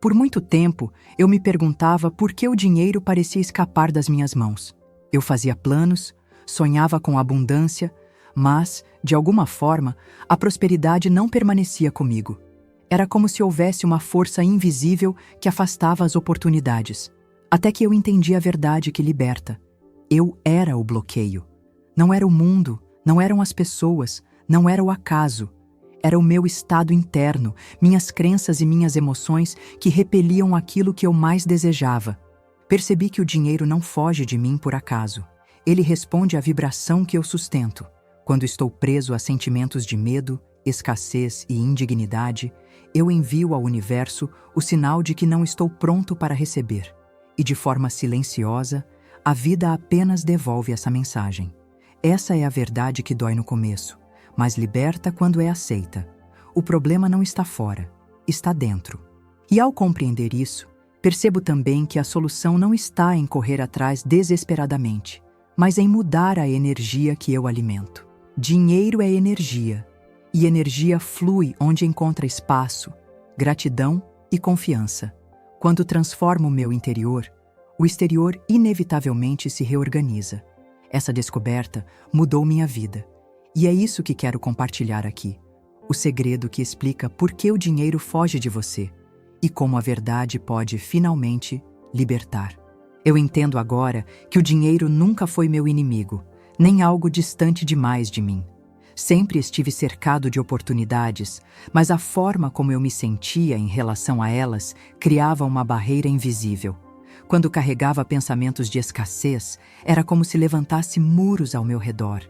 Por muito tempo, eu me perguntava por que o dinheiro parecia escapar das minhas mãos. Eu fazia planos, sonhava com abundância, mas, de alguma forma, a prosperidade não permanecia comigo. Era como se houvesse uma força invisível que afastava as oportunidades. Até que eu entendi a verdade que liberta. Eu era o bloqueio. Não era o mundo, não eram as pessoas, não era o acaso. Era o meu estado interno, minhas crenças e minhas emoções que repeliam aquilo que eu mais desejava. Percebi que o dinheiro não foge de mim por acaso. Ele responde à vibração que eu sustento. Quando estou preso a sentimentos de medo, escassez e indignidade, eu envio ao universo o sinal de que não estou pronto para receber. E de forma silenciosa, a vida apenas devolve essa mensagem. Essa é a verdade que dói no começo, mas liberta quando é aceita. O problema não está fora, está dentro. E ao compreender isso, percebo também que a solução não está em correr atrás desesperadamente, mas em mudar a energia que eu alimento. Dinheiro é energia, e energia flui onde encontra espaço, gratidão e confiança. Quando transformo o meu interior, o exterior inevitavelmente se reorganiza. Essa descoberta mudou minha vida. E é isso que quero compartilhar aqui. O segredo que explica por que o dinheiro foge de você e como a verdade pode finalmente libertar. Eu entendo agora que o dinheiro nunca foi meu inimigo, nem algo distante demais de mim. Sempre estive cercado de oportunidades, mas a forma como eu me sentia em relação a elas criava uma barreira invisível. Quando carregava pensamentos de escassez, era como se levantasse muros ao meu redor.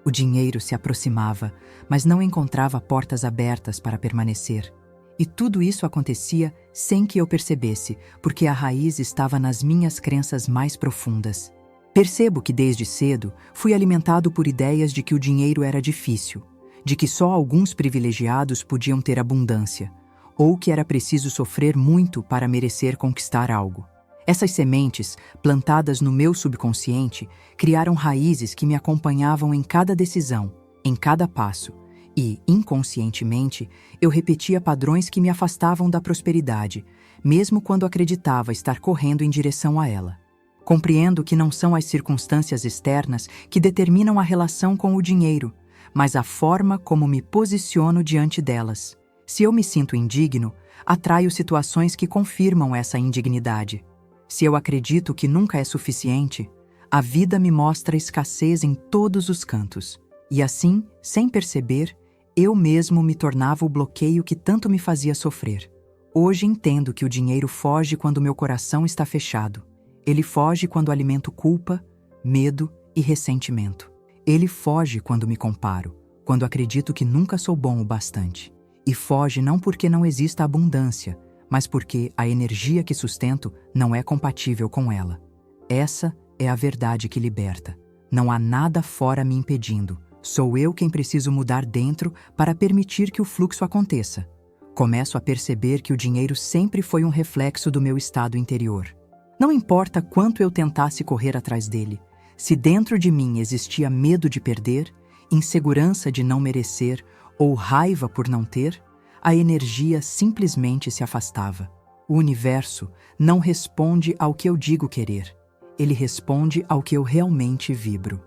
O dinheiro se aproximava, mas não encontrava portas abertas para permanecer. E tudo isso acontecia sem que eu percebesse, porque a raiz estava nas minhas crenças mais profundas. Percebo que desde cedo fui alimentado por ideias de que o dinheiro era difícil, de que só alguns privilegiados podiam ter abundância, ou que era preciso sofrer muito para merecer conquistar algo. Essas sementes, plantadas no meu subconsciente, criaram raízes que me acompanhavam em cada decisão, em cada passo, e, inconscientemente, eu repetia padrões que me afastavam da prosperidade, mesmo quando acreditava estar correndo em direção a ela. Compreendo que não são as circunstâncias externas que determinam a relação com o dinheiro, mas a forma como me posiciono diante delas. Se eu me sinto indigno, atraio situações que confirmam essa indignidade. Se eu acredito que nunca é suficiente, a vida me mostra escassez em todos os cantos. E assim, sem perceber, eu mesmo me tornava o bloqueio que tanto me fazia sofrer. Hoje entendo que o dinheiro foge quando meu coração está fechado. Ele foge quando alimento culpa, medo e ressentimento. Ele foge quando me comparo, quando acredito que nunca sou bom o bastante. E foge não porque não exista abundância, mas porque a energia que sustento não é compatível com ela. Essa é a verdade que liberta. Não há nada fora me impedindo. Sou eu quem preciso mudar dentro para permitir que o fluxo aconteça. Começo a perceber que o dinheiro sempre foi um reflexo do meu estado interior. Não importa quanto eu tentasse correr atrás dele, se dentro de mim existia medo de perder, insegurança de não merecer ou raiva por não ter, a energia simplesmente se afastava. O universo não responde ao que eu digo querer, ele responde ao que eu realmente vibro.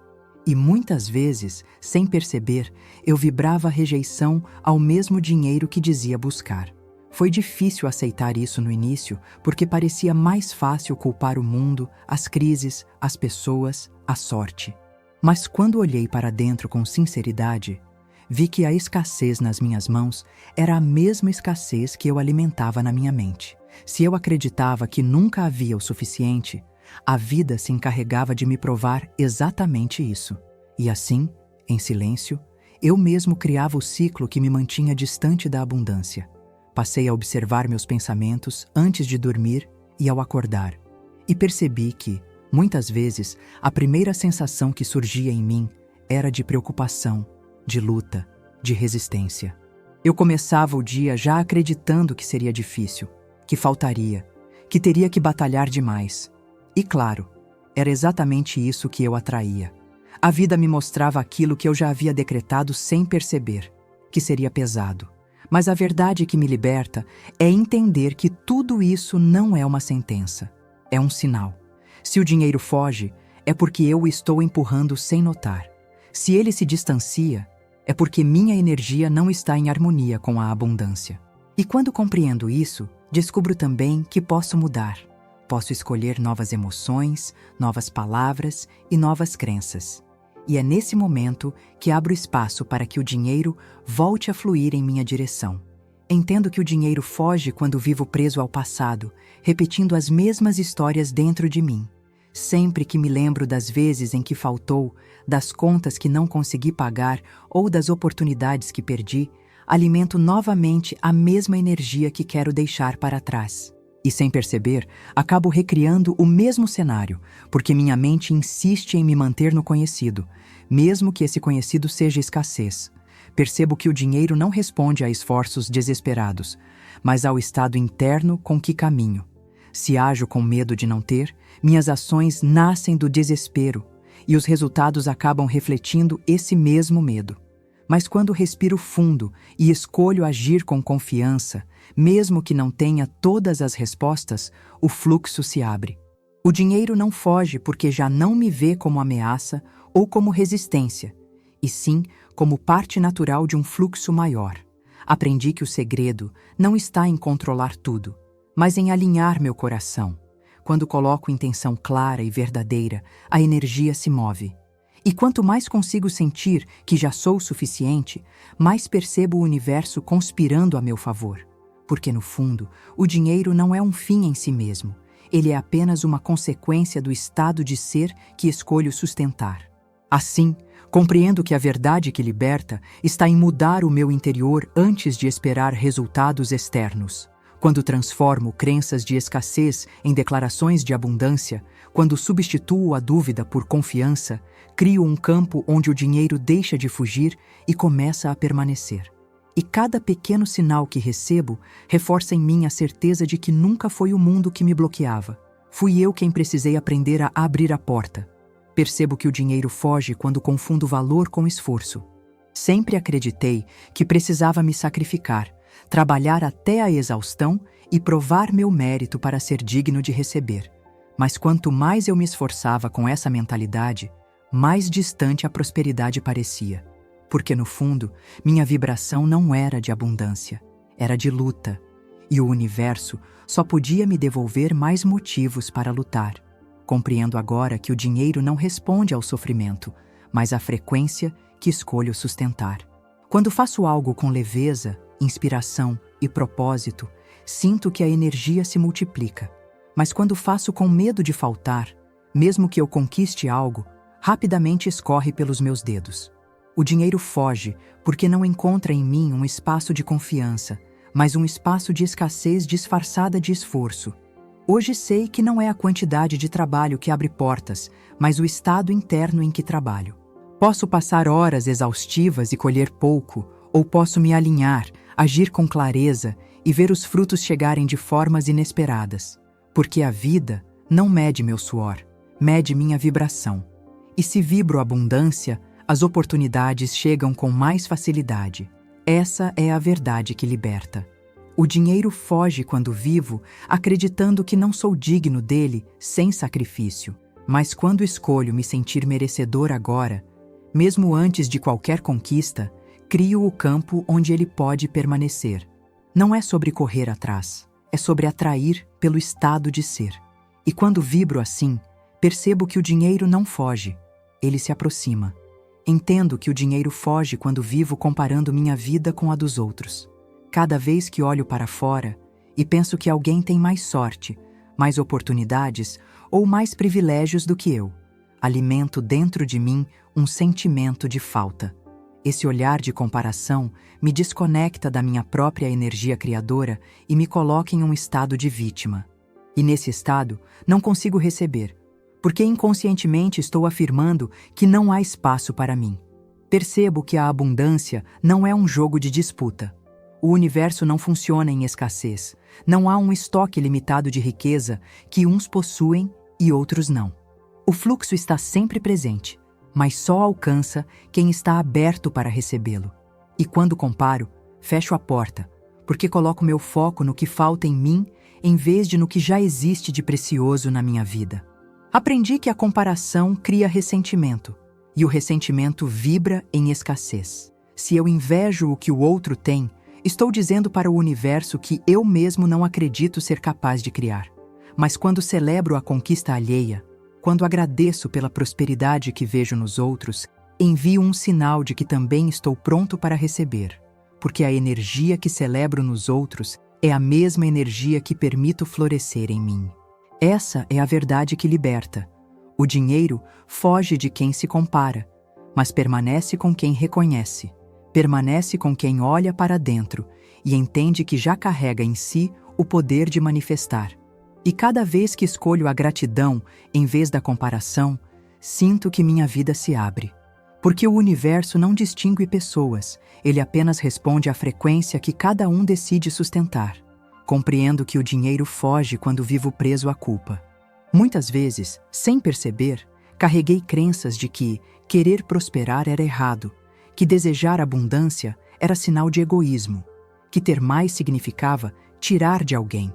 E muitas vezes, sem perceber, eu vibrava rejeição ao mesmo dinheiro que dizia buscar. Foi difícil aceitar isso no início, porque parecia mais fácil culpar o mundo, as crises, as pessoas, a sorte. Mas quando olhei para dentro com sinceridade, vi que a escassez nas minhas mãos era a mesma escassez que eu alimentava na minha mente. Se eu acreditava que nunca havia o suficiente, a vida se encarregava de me provar exatamente isso. E assim, em silêncio, eu mesmo criava o ciclo que me mantinha distante da abundância. Passei a observar meus pensamentos antes de dormir e ao acordar. E percebi que, muitas vezes, a primeira sensação que surgia em mim era de preocupação, de luta, de resistência. Eu começava o dia já acreditando que seria difícil, que faltaria, que teria que batalhar demais. E claro, era exatamente isso que eu atraía. A vida me mostrava aquilo que eu já havia decretado sem perceber, que seria pesado. Mas a verdade que me liberta é entender que tudo isso não é uma sentença. É um sinal. Se o dinheiro foge, é porque eu o estou empurrando sem notar. Se ele se distancia, é porque minha energia não está em harmonia com a abundância. E quando compreendo isso, descubro também que posso mudar. Posso escolher novas emoções, novas palavras e novas crenças. E é nesse momento que abro espaço para que o dinheiro volte a fluir em minha direção. Entendo que o dinheiro foge quando vivo preso ao passado, repetindo as mesmas histórias dentro de mim. Sempre que me lembro das vezes em que faltou, das contas que não consegui pagar ou das oportunidades que perdi, alimento novamente a mesma energia que quero deixar para trás. E sem perceber, acabo recriando o mesmo cenário, porque minha mente insiste em me manter no conhecido, mesmo que esse conhecido seja escassez. Percebo que o dinheiro não responde a esforços desesperados, mas ao estado interno com que caminho. Se ajo com medo de não ter, minhas ações nascem do desespero, e os resultados acabam refletindo esse mesmo medo. Mas quando respiro fundo e escolho agir com confiança, mesmo que não tenha todas as respostas, o fluxo se abre. O dinheiro não foge porque já não me vê como ameaça ou como resistência, e sim como parte natural de um fluxo maior. Aprendi que o segredo não está em controlar tudo, mas em alinhar meu coração. Quando coloco intenção clara e verdadeira, a energia se move. E quanto mais consigo sentir que já sou o suficiente, mais percebo o universo conspirando a meu favor. Porque, no fundo, o dinheiro não é um fim em si mesmo. Ele é apenas uma consequência do estado de ser que escolho sustentar. Assim, compreendo que a verdade que liberta está em mudar o meu interior antes de esperar resultados externos. Quando transformo crenças de escassez em declarações de abundância, quando substituo a dúvida por confiança, crio um campo onde o dinheiro deixa de fugir e começa a permanecer. E cada pequeno sinal que recebo reforça em mim a certeza de que nunca foi o mundo que me bloqueava. Fui eu quem precisei aprender a abrir a porta. Percebo que o dinheiro foge quando confundo valor com esforço. Sempre acreditei que precisava me sacrificar, trabalhar até a exaustão e provar meu mérito para ser digno de receber. Mas quanto mais eu me esforçava com essa mentalidade, mais distante a prosperidade parecia. Porque, no fundo, minha vibração não era de abundância, era de luta. E o universo só podia me devolver mais motivos para lutar. Compreendo agora que o dinheiro não responde ao sofrimento, mas à frequência que escolho sustentar. Quando faço algo com leveza, inspiração e propósito, sinto que a energia se multiplica. Mas quando faço com medo de faltar, mesmo que eu conquiste algo, rapidamente escorre pelos meus dedos. O dinheiro foge porque não encontra em mim um espaço de confiança, mas um espaço de escassez disfarçada de esforço. Hoje sei que não é a quantidade de trabalho que abre portas, mas o estado interno em que trabalho. Posso passar horas exaustivas e colher pouco, ou posso me alinhar, agir com clareza e ver os frutos chegarem de formas inesperadas. Porque a vida não mede meu suor, mede minha vibração. E se vibro abundância, as oportunidades chegam com mais facilidade. Essa é a verdade que liberta. O dinheiro foge quando vivo, acreditando que não sou digno dele sem sacrifício. Mas quando escolho me sentir merecedor agora, mesmo antes de qualquer conquista, crio o campo onde ele pode permanecer. Não é sobre correr atrás, é sobre atrair pelo estado de ser. E quando vibro assim, percebo que o dinheiro não foge, ele se aproxima. Entendo que o dinheiro foge quando vivo comparando minha vida com a dos outros. Cada vez que olho para fora e penso que alguém tem mais sorte, mais oportunidades ou mais privilégios do que eu, alimento dentro de mim um sentimento de falta. Esse olhar de comparação me desconecta da minha própria energia criadora e me coloca em um estado de vítima. E nesse estado, não consigo receber, porque inconscientemente estou afirmando que não há espaço para mim. Percebo que a abundância não é um jogo de disputa. O universo não funciona em escassez. Não há um estoque limitado de riqueza que uns possuem e outros não. O fluxo está sempre presente, mas só alcança quem está aberto para recebê-lo. E quando comparo, Fecho a porta, porque coloco meu foco no que falta em mim em vez de no que já existe de precioso na minha vida. Aprendi que a comparação cria ressentimento, e o ressentimento vibra em escassez. Se eu invejo o que o outro tem, estou dizendo para o universo que eu mesmo não acredito ser capaz de criar. Mas quando celebro a conquista alheia, quando agradeço pela prosperidade que vejo nos outros, envio um sinal de que também estou pronto para receber, porque a energia que celebro nos outros é a mesma energia que permito florescer em mim. Essa é a verdade que liberta. O dinheiro foge de quem se compara, mas permanece com quem reconhece, permanece com quem olha para dentro e entende que já carrega em si o poder de manifestar. E cada vez que escolho a gratidão em vez da comparação, sinto que minha vida se abre. Porque o universo não distingue pessoas, ele apenas responde à frequência que cada um decide sustentar. Compreendo que o dinheiro foge quando vivo preso à culpa. Muitas vezes, sem perceber, carreguei crenças de que querer prosperar era errado, que desejar abundância era sinal de egoísmo, que ter mais significava tirar de alguém.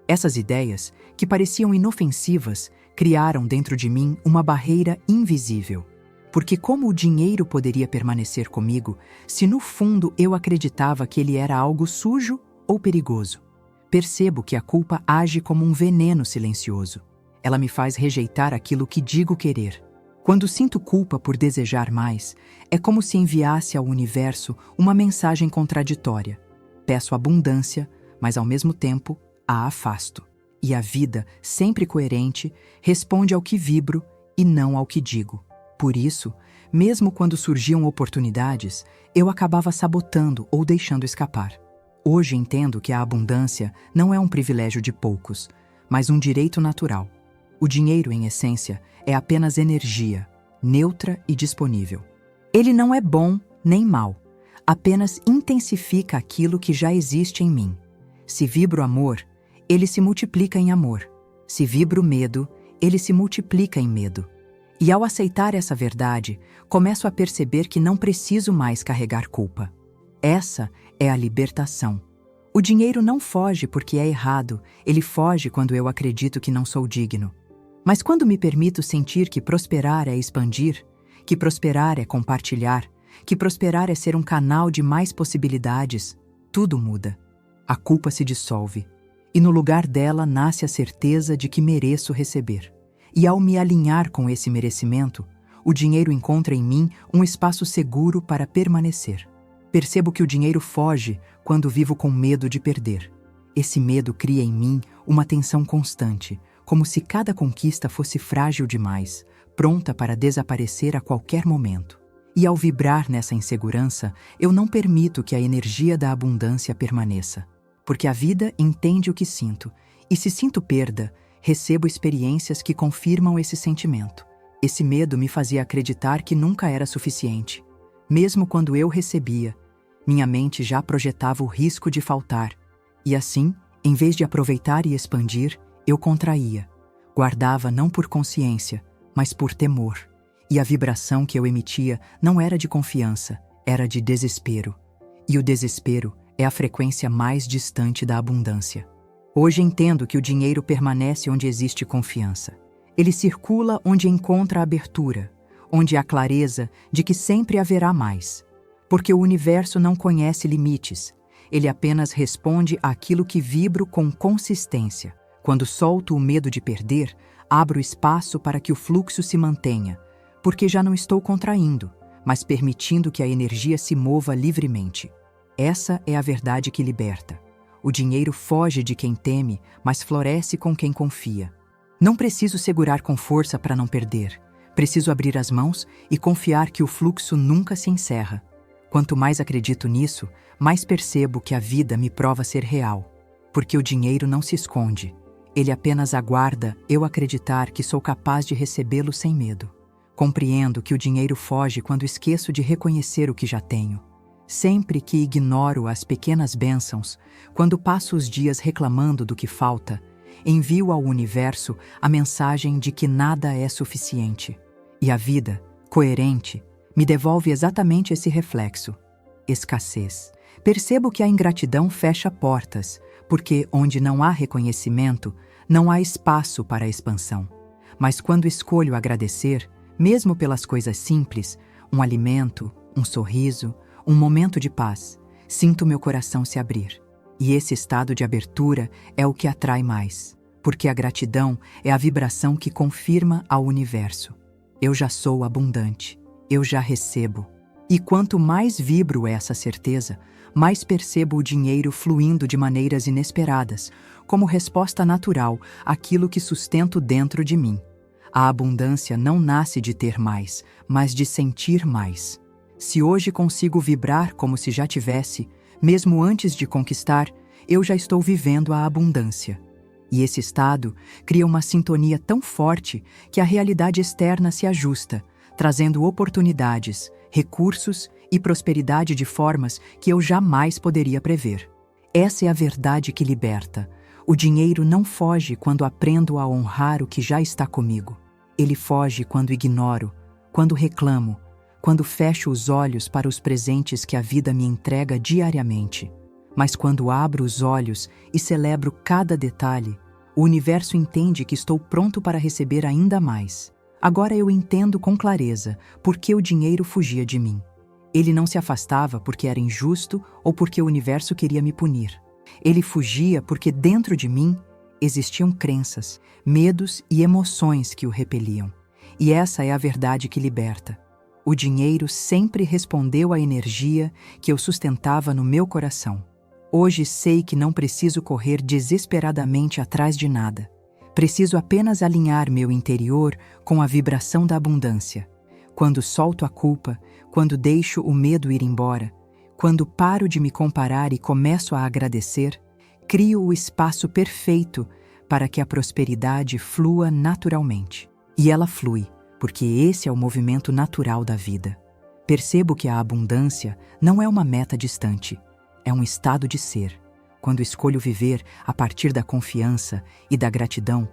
Essas ideias, que pareciam inofensivas, criaram dentro de mim uma barreira invisível. Porque como o dinheiro poderia permanecer comigo se no fundo eu acreditava que ele era algo sujo ou perigoso? Percebo que a culpa age como um veneno silencioso. Ela me faz rejeitar aquilo que digo querer. Quando sinto culpa por desejar mais, é como se enviasse ao universo uma mensagem contraditória. Peço abundância, mas ao mesmo tempo a afasto. E a vida, sempre coerente, responde ao que vibro e não ao que digo. Por isso, mesmo quando surgiam oportunidades, eu acabava sabotando ou deixando escapar. Hoje entendo que a abundância não é um privilégio de poucos, mas um direito natural. O dinheiro, em essência, é apenas energia, neutra e disponível. Ele não é bom nem mau, apenas intensifica aquilo que já existe em mim. Se vibro amor, ele se multiplica em amor. Se vibro medo, ele se multiplica em medo. E ao aceitar essa verdade, começo a perceber que não preciso mais carregar culpa. Essa é a libertação. O dinheiro não foge porque é errado, ele foge quando eu acredito que não sou digno. Mas quando me permito sentir que prosperar é expandir, que prosperar é compartilhar, que prosperar é ser um canal de mais possibilidades, tudo muda. A culpa se dissolve, e no lugar dela nasce a certeza de que mereço receber. E ao me alinhar com esse merecimento, o dinheiro encontra em mim um espaço seguro para permanecer. Percebo que o dinheiro foge quando vivo com medo de perder. Esse medo cria em mim uma tensão constante, como se cada conquista fosse frágil demais, pronta para desaparecer a qualquer momento. E ao vibrar nessa insegurança, eu não permito que a energia da abundância permaneça. Porque a vida entende o que sinto, e se sinto perda, recebo experiências que confirmam esse sentimento. Esse medo me fazia acreditar que nunca era suficiente. Mesmo quando eu recebia, minha mente já projetava o risco de faltar. E assim, em vez de aproveitar e expandir, eu contraía. Guardava não por consciência, mas por temor. E a vibração que eu emitia não era de confiança, era de desespero. E o desespero é a frequência mais distante da abundância. Hoje entendo que o dinheiro permanece onde existe confiança. Ele circula onde encontra abertura, onde há clareza de que sempre haverá mais. Porque o universo não conhece limites, ele apenas responde àquilo que vibro com consistência. Quando solto o medo de perder, abro espaço para que o fluxo se mantenha, porque já não estou contraindo, mas permitindo que a energia se mova livremente. Essa é a verdade que liberta. O dinheiro foge de quem teme, mas floresce com quem confia. Não preciso segurar com força para não perder. Preciso abrir as mãos e confiar que o fluxo nunca se encerra. Quanto mais acredito nisso, mais percebo que a vida me prova ser real. Porque o dinheiro não se esconde. Ele apenas aguarda eu acreditar que sou capaz de recebê-lo sem medo. Compreendo que o dinheiro foge quando esqueço de reconhecer o que já tenho. Sempre que ignoro as pequenas bênçãos, quando passo os dias reclamando do que falta, envio ao universo a mensagem de que nada é suficiente. E a vida, coerente, me devolve exatamente esse reflexo: escassez. Percebo que a ingratidão fecha portas, porque onde não há reconhecimento, não há espaço para a expansão. Mas quando escolho agradecer, mesmo pelas coisas simples, um alimento, um sorriso, um momento de paz, sinto meu coração se abrir. E esse estado de abertura é o que atrai mais, porque a gratidão é a vibração que confirma ao universo: eu já sou abundante, eu já recebo. E quanto mais vibro essa certeza, mais percebo o dinheiro fluindo de maneiras inesperadas, como resposta natural àquilo que sustento dentro de mim. A abundância não nasce de ter mais, mas de sentir mais. Se hoje consigo vibrar como se já tivesse, mesmo antes de conquistar, eu já estou vivendo a abundância. E esse estado cria uma sintonia tão forte que a realidade externa se ajusta, trazendo oportunidades, recursos e prosperidade de formas que eu jamais poderia prever. Essa é a verdade que liberta. O dinheiro não foge quando aprendo a honrar o que já está comigo. Ele foge quando ignoro, quando reclamo, quando fecho os olhos para os presentes que a vida me entrega diariamente. Mas quando abro os olhos e celebro cada detalhe, o universo entende que estou pronto para receber ainda mais. Agora eu entendo com clareza por que o dinheiro fugia de mim. Ele não se afastava porque era injusto ou porque o universo queria me punir. Ele fugia porque dentro de mim existiam crenças, medos e emoções que o repeliam. E essa é a verdade que liberta. O dinheiro sempre respondeu à energia que eu sustentava no meu coração. Hoje sei que não preciso correr desesperadamente atrás de nada. Preciso apenas alinhar meu interior com a vibração da abundância. Quando solto a culpa, quando deixo o medo ir embora, quando paro de me comparar e começo a agradecer, crio o espaço perfeito para que a prosperidade flua naturalmente. E ela flui, porque esse é o movimento natural da vida. Percebo que a abundância não é uma meta distante, é um estado de ser. Quando escolho viver a partir da confiança e da gratidão,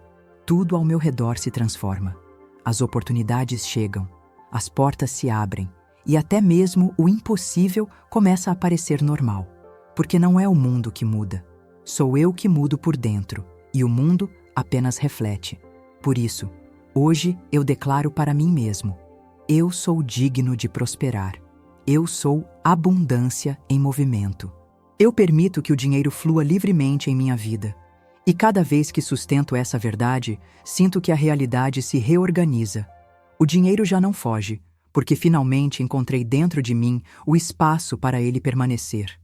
tudo ao meu redor se transforma. As oportunidades chegam, as portas se abrem e até mesmo o impossível começa a parecer normal. Porque não é o mundo que muda, sou eu que mudo por dentro e o mundo apenas reflete. Por isso, hoje eu declaro para mim mesmo: eu sou digno de prosperar. Eu sou abundância em movimento. Eu permito que o dinheiro flua livremente em minha vida. E cada vez que sustento essa verdade, sinto que a realidade se reorganiza. O dinheiro já não foge, porque finalmente encontrei dentro de mim o espaço para ele permanecer.